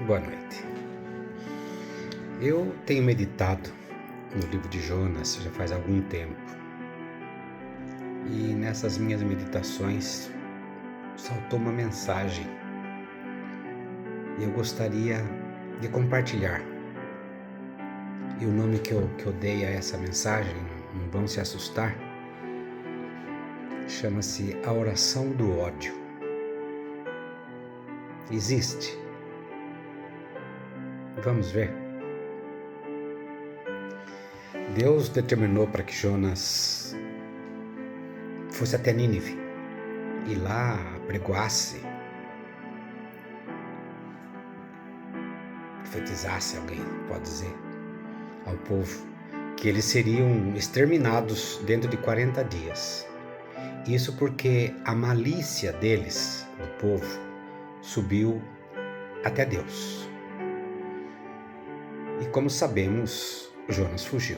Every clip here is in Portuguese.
Boa noite. Eu tenho meditado no livro de Jonas já faz algum tempo. E nessas minhas meditações saltou uma mensagem. E eu gostaria de compartilhar. E o nome que eu dei a essa mensagem, não vão se assustar, chama-se A Oração do Ódio. Existe. Vamos ver. Deus determinou para que Jonas fosse até Nínive e lá pregoasse, profetizasse, alguém pode dizer, ao povo que eles seriam exterminados dentro de 40 dias. Isso porque a malícia deles, do povo, subiu até Deus. E como sabemos, Jonas fugiu.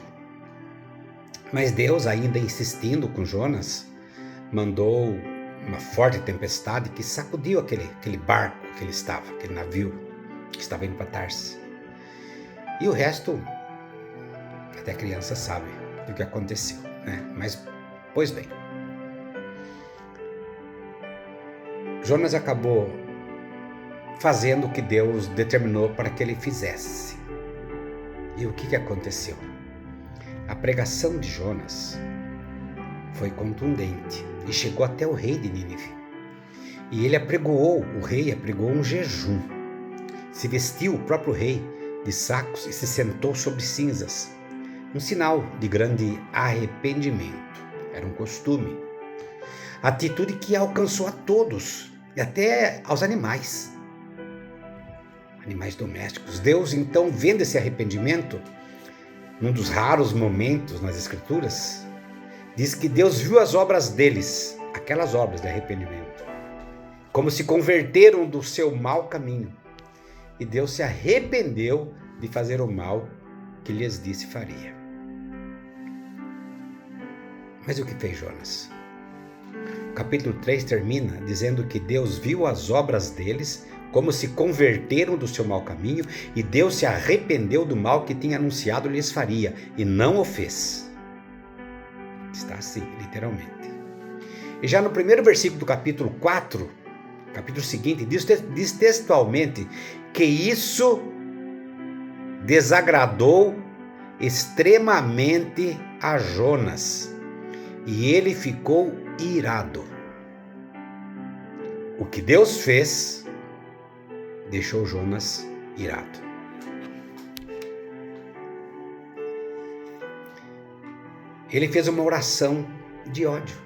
Mas Deus, ainda insistindo com Jonas, mandou uma forte tempestade que sacudiu aquele barco que ele estava, aquele navio que estava indo para Tarsis. E o resto, até a criança sabe do que aconteceu, né? Mas, pois bem, Jonas acabou fazendo o que Deus determinou para que ele fizesse. E o que aconteceu? A pregação de Jonas foi contundente e chegou até o rei de Nínive. E ele o rei apregoou um jejum. Se vestiu o próprio rei de sacos e se sentou sobre cinzas, um sinal de grande arrependimento. Era um costume. Atitude que alcançou a todos e até aos animais domésticos. Deus, então, vendo esse arrependimento, num dos raros momentos nas Escrituras, diz que Deus viu as obras deles, aquelas obras de arrependimento, como se converteram do seu mau caminho. E Deus se arrependeu de fazer o mal que lhes disse faria. Mas o que fez Jonas? O capítulo 3 termina dizendo que Deus viu as obras deles, como se converteram do seu mau caminho, e Deus se arrependeu do mal que tinha anunciado lhes faria, e não o fez. Está assim, literalmente. E já no primeiro versículo do capítulo 4, capítulo seguinte, diz textualmente que isso desagradou extremamente a Jonas, e ele ficou irado. O que Deus fez deixou Jonas irado. Ele fez uma oração de ódio.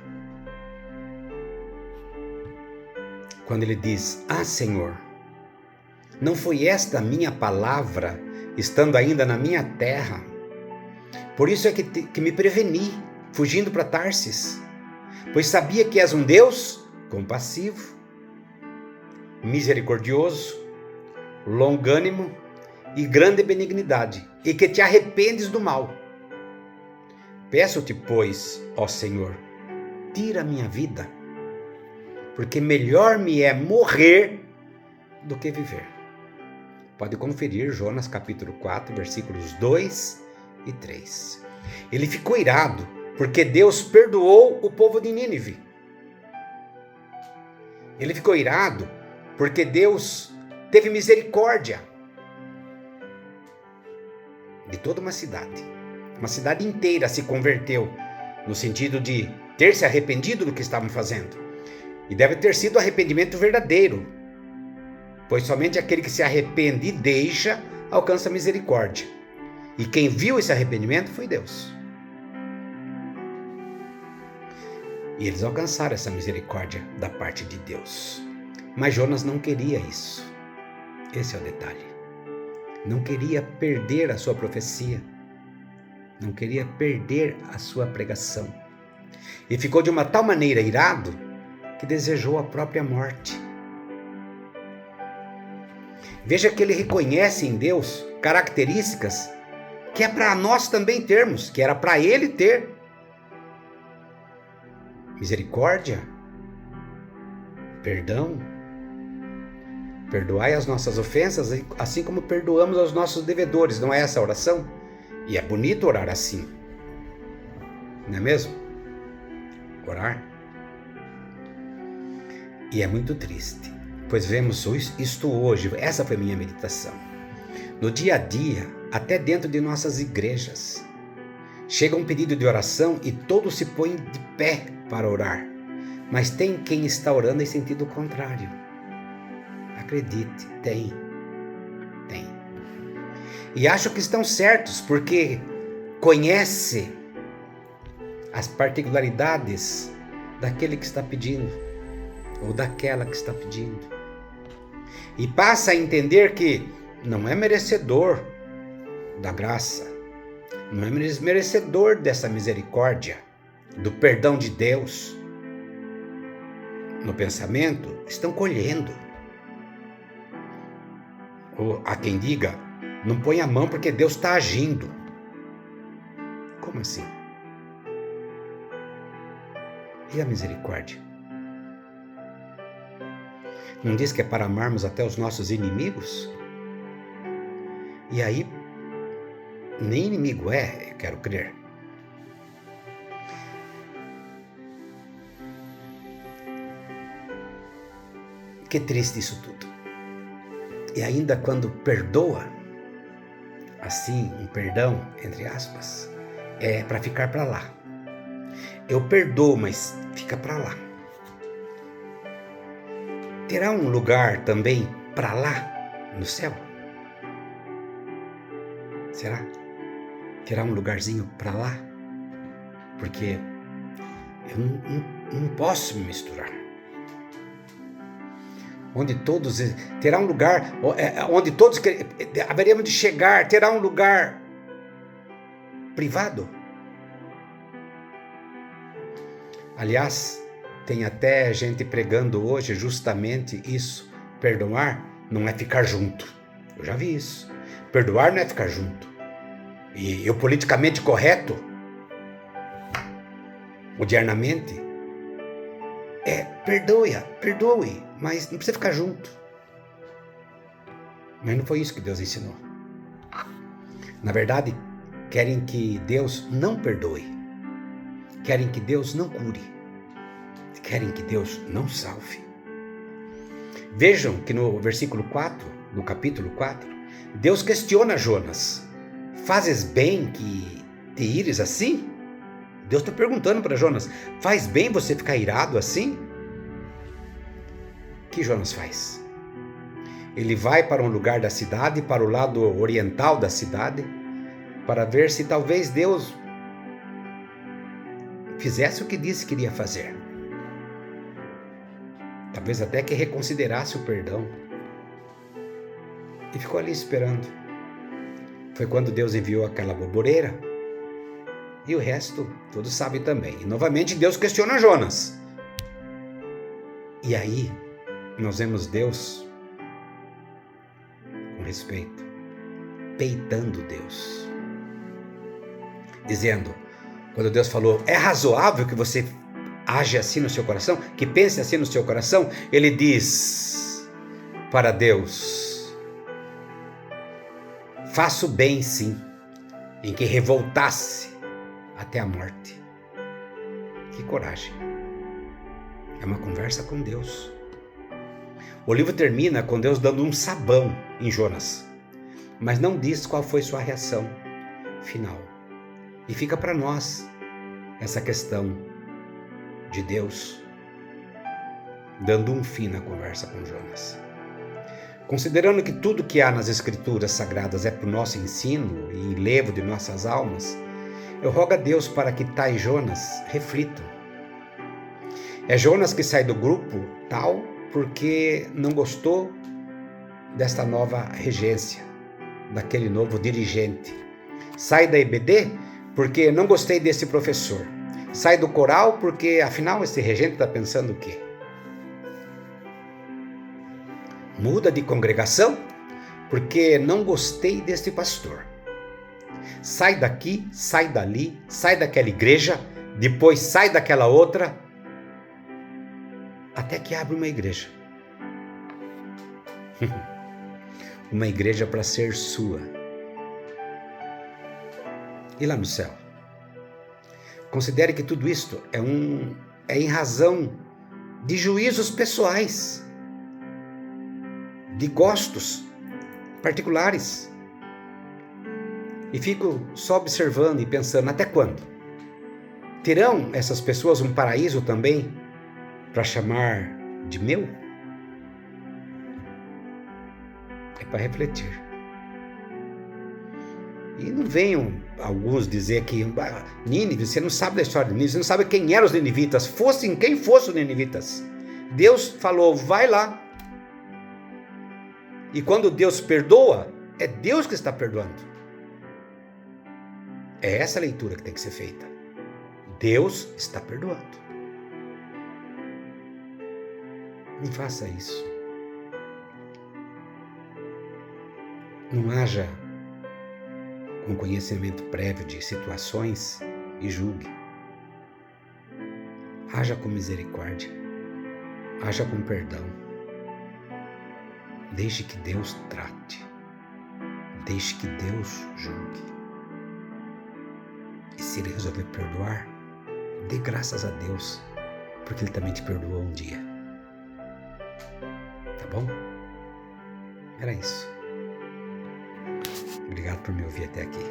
Quando ele diz: Senhor, não foi esta a minha palavra, estando ainda na minha terra? Por isso é que me preveni, fugindo para Tarsis, pois sabia que és um Deus compassivo, misericordioso, longânimo e grande benignidade, e que te arrependes do mal. Peço-te, pois, ó Senhor, tira a minha vida, porque melhor me é morrer do que viver. Pode conferir Jonas capítulo 4, versículos 2 e 3. Ele ficou irado porque Deus perdoou o povo de Nínive. Ele ficou irado porque Deus teve misericórdia de toda uma cidade inteira se converteu, no sentido de ter se arrependido do que estavam fazendo. E deve ter sido arrependimento verdadeiro, pois somente aquele que se arrepende e deixa alcança misericórdia. E quem viu esse arrependimento foi Deus. E eles alcançaram essa misericórdia da parte de Deus. Mas Jonas não queria isso. Esse é o detalhe. Não queria perder a sua profecia. Não queria perder a sua pregação. E ficou de uma tal maneira irado que desejou a própria morte. Veja que ele reconhece em Deus características que é para nós também termos, que era para ele ter. Misericórdia, perdão, Perdoai as nossas ofensas, assim como perdoamos aos nossos devedores. Não é essa a oração? E é bonito orar assim. Não é mesmo? Orar. E é muito triste, pois vemos isto hoje. Essa foi a minha meditação. No dia a dia, até dentro de nossas igrejas, chega um pedido de oração e todos se põem de pé para orar. Mas tem quem está orando em sentido contrário. Acredite, tem. E acho que estão certos, porque conhece as particularidades daquele que está pedindo, ou daquela que está pedindo. E passa a entender que não é merecedor da graça, não é merecedor dessa misericórdia, do perdão de Deus. No pensamento, estão colhendo. Ou há quem diga, não põe a mão porque Deus está agindo. Como assim? E a misericórdia? Não diz que é para amarmos até os nossos inimigos? E aí, nem inimigo é, eu quero crer. Que triste isso tudo. E ainda quando perdoa, assim, um perdão, entre aspas, é para ficar para lá. Eu perdoo, mas fica para lá. Terá um lugar também para lá, no céu? Será? Terá um lugarzinho para lá? Porque eu não posso me misturar. Onde todos... Terá um lugar onde todos haveríamos de chegar. Terá um lugar privado. Aliás, tem até gente pregando hoje justamente isso. Perdoar não é ficar junto. Eu já vi isso. Perdoar não é ficar junto. E eu politicamente correto, modernamente, perdoe, mas não precisa ficar junto. Mas não foi isso que Deus ensinou. Na verdade, querem que Deus não perdoe. Querem que Deus não cure. Querem que Deus não salve. Vejam que no versículo 4, no capítulo 4, Deus questiona Jonas. Fazes bem que te ires assim? Deus está perguntando para Jonas, faz bem você ficar irado assim? O que Jonas faz? Ele vai para um lugar da cidade, para o lado oriental da cidade, para ver se talvez Deus fizesse o que disse que iria fazer. Talvez até que reconsiderasse o perdão. E ficou ali esperando. Foi quando Deus enviou aquela boboreira. E o resto, todos sabem também. E novamente Deus questiona Jonas. E aí, nós vemos Deus, com respeito, peitando Deus. Dizendo, quando Deus falou, é razoável que você age assim no seu coração, que pense assim no seu coração, ele diz para Deus, faço bem sim, em que revoltasse até a morte. Que coragem. É uma conversa com Deus. O livro termina com Deus dando um sabão em Jonas, mas não diz qual foi sua reação final. E fica para nós essa questão de Deus dando um fim na conversa com Jonas. Considerando que tudo que há nas Escrituras Sagradas é para o nosso ensino e enlevo de nossas almas, eu rogo a Deus para que tais Jonas reflitam. É Jonas que sai do grupo tal porque não gostou desta nova regência, daquele novo dirigente. Sai da EBD porque não gostei desse professor. Sai do coral porque, afinal, esse regente está pensando o quê? Muda de congregação porque não gostei deste pastor. Sai daqui, sai dali, sai daquela igreja, depois sai daquela outra, até que abre uma igreja. Uma igreja para ser sua. E lá no céu? Considere que tudo isto é em razão de juízos pessoais, de gostos particulares. E fico só observando e pensando, até quando? Terão essas pessoas um paraíso também para chamar de meu? É para refletir. E não venham alguns dizer que Nínive, você não sabe da história de Nínive, você não sabe quem eram os ninivitas, fossem quem fossem os ninivitas. Deus falou, vai lá. E quando Deus perdoa, é Deus que está perdoando. É essa a leitura que tem que ser feita. Deus está perdoando. Não faça isso. Não haja um conhecimento prévio de situações e julgue. Haja com misericórdia. Haja com perdão. Deixe que Deus trate. Deixe que Deus julgue. E se Ele resolver perdoar, dê graças a Deus, porque Ele também te perdoou um dia. Tá bom? Era isso. Obrigado por me ouvir até aqui.